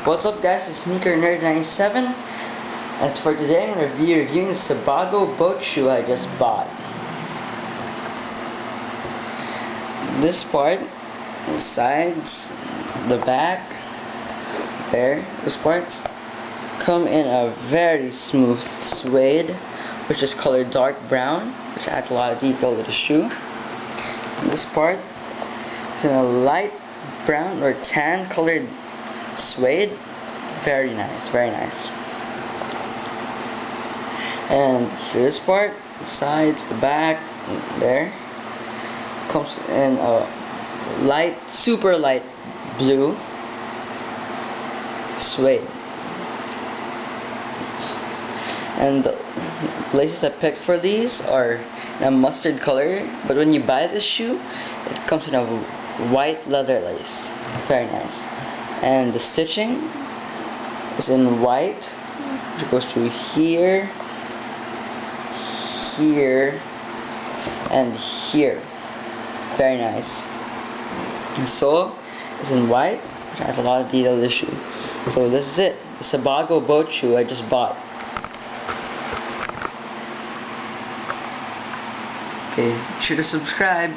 What's up guys, it's Sneaker Nerd 97, and for today I'm going to be reviewing the Sebago boat shoe I just bought. This part, the sides, the back, there, those parts come in a very smooth suede, which is colored dark brown, which adds a lot of detail to the shoe. And this part is in a light brown or tan colored suede. Very nice, very nice. And this part, the sides, the back, there, comes in a light, super light blue suede. And the laces I picked for these are in a mustard color, but when you buy this shoe, it comes in a white leather lace. Very nice. And the stitching is in white, which goes through here, here, and here. Very nice. The sole is in white, which has a lot of detail to the shoe. So this is it, the Sebago boat shoe I just bought. Okay, be sure to subscribe.